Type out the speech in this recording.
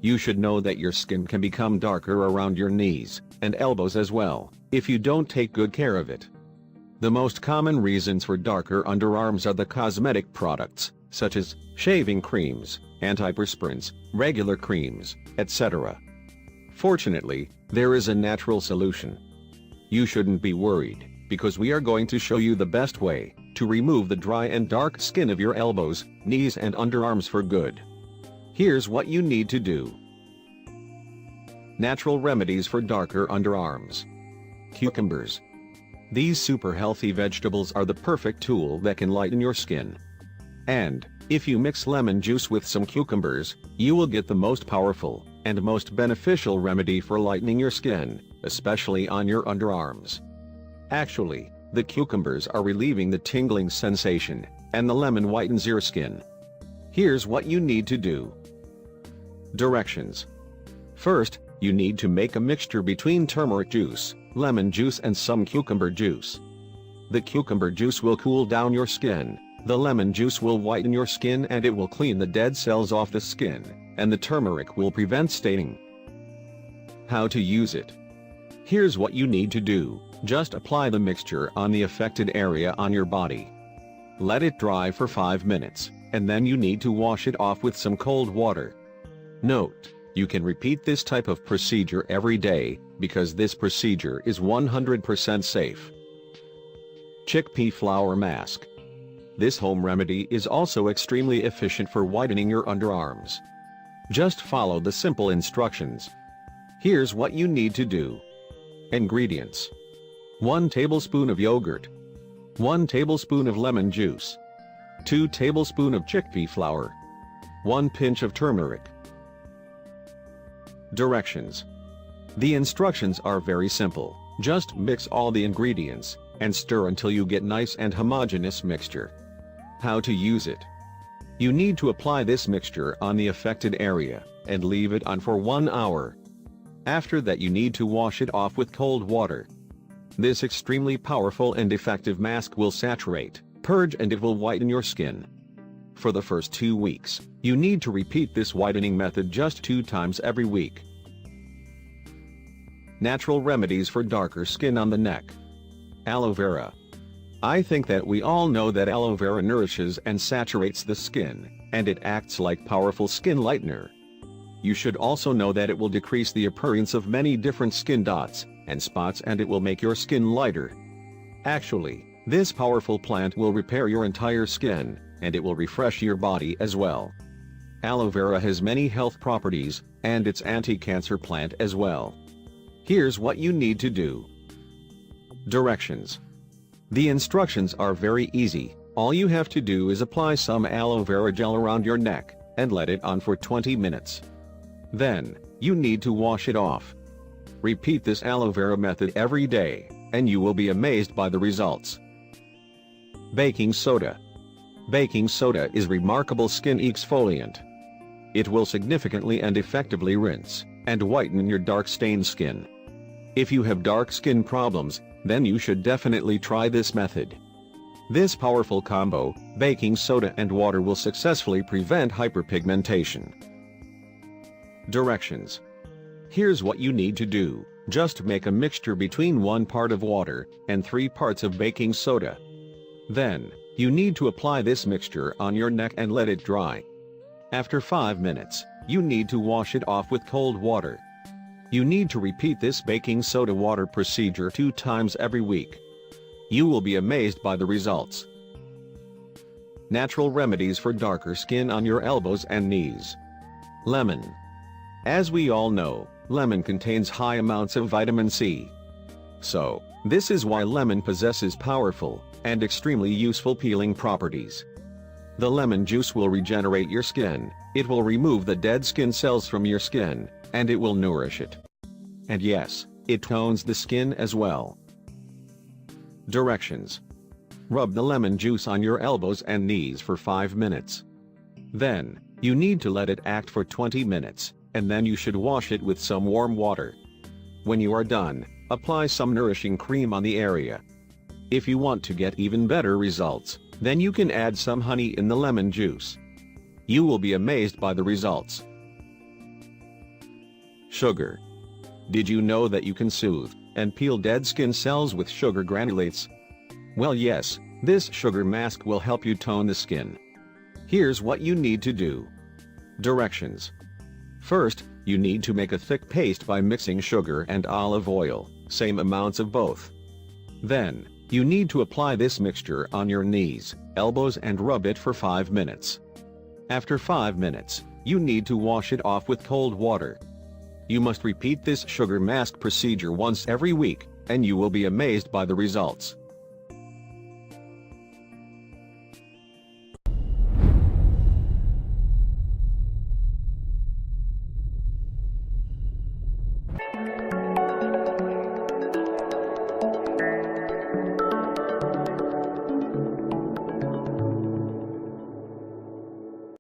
You should know that your skin can become darker around your knees and elbows as well, if you don't take good care of it. The most common reasons for darker underarms are the cosmetic products, such as shaving creams, antiperspirants, regular creams, etc. Fortunately, there is a natural solution. You shouldn't be worried, because we are going to show you the best way to remove the dry and dark skin of your elbows, knees and underarms for good. Here's what you need to do. Natural remedies for darker underarms. Cucumbers. These super healthy vegetables are the perfect tool that can lighten your skin. And, if you mix lemon juice with some cucumbers, you will get the most powerful and most beneficial remedy for lightening your skin, especially on your underarms. Actually, the cucumbers are relieving the tingling sensation, and the lemon whitens your skin. Here's what you need to do. Directions. First, you need to make a mixture between turmeric juice, lemon juice and some cucumber juice. The cucumber juice will cool down your skin, the lemon juice will whiten your skin and it will clean the dead cells off the skin, and the turmeric will prevent staining. How to use it. Here's what you need to do. Just apply the mixture on the affected area on your body. Let it dry for 5 minutes, and then you need to wash it off with some cold water. Note, you can repeat this type of procedure every day, because this procedure is 100% safe. Chickpea flour mask. This home remedy is also extremely efficient for whitening your underarms. Just follow the simple instructions. Here's what you need to do. Ingredients. 1 tablespoon of yogurt, 1 tablespoon of lemon juice, 2 tablespoons of chickpea flour, 1 pinch of turmeric. Directions. The instructions are very simple. Just mix all the ingredients and stir until you get nice and homogeneous mixture. How to use it. You need to apply this mixture on the affected area and leave it on for 1 hour. After that you need to wash it off with cold water. This extremely powerful and effective mask will saturate, purge and it will whiten your skin. For the first 2 weeks, you need to repeat this whitening method just 2 times every week. Natural remedies for darker skin on the neck. Aloe vera. I think that we all know that aloe vera nourishes and saturates the skin, and it acts like powerful skin lightener. You should also know that it will decrease the appearance of many different skin dots and spots and it will make your skin lighter. Actually, this powerful plant will repair your entire skin, and it will refresh your body as well. Aloe vera has many health properties, and it's anti-cancer plant as well. Here's what you need to do. Directions. The instructions are very easy. All you have to do is apply some aloe vera gel around your neck, and let it on for 20 minutes. Then, you need to wash it off. Repeat this aloe vera method every day, and you will be amazed by the results. Baking soda. Baking soda is remarkable skin exfoliant. It will significantly and effectively rinse and whiten your dark stained skin. If you have dark skin problems, then you should definitely try this method. This powerful combo, baking soda and water, will successfully prevent hyperpigmentation. Directions. Here's what you need to do. Just make a mixture between 1 part of water and 3 parts of baking soda. Then, you need to apply this mixture on your neck and let it dry. After 5 minutes, you need to wash it off with cold water. You need to repeat this baking soda water procedure 2 times every week. You will be amazed by the results. Natural remedies for darker skin on your elbows and knees. Lemon. As we all know, lemon contains high amounts of vitamin C. So, this is why lemon possesses powerful and extremely useful peeling properties. The lemon juice will regenerate your skin, it will remove the dead skin cells from your skin, and it will nourish it. And yes, it tones the skin as well. Directions. Rub the lemon juice on your elbows and knees for 5 minutes. Then, you need to let it act for 20 minutes, and then you should wash it with some warm water. When you are done, apply some nourishing cream on the area. If you want to get even better results, then you can add some honey in the lemon juice. You will be amazed by the results. Sugar. Did you know that you can soothe and peel dead skin cells with sugar granulates? Well, yes, this sugar mask will help you tone the skin. Here's what you need to do. Directions. First, you need to make a thick paste by mixing sugar and olive oil, same amounts of both. Then, you need to apply this mixture on your knees, elbows and rub it for 5 minutes. After 5 minutes, you need to wash it off with cold water. You must repeat this sugar mask procedure once every week, and you will be amazed by the results.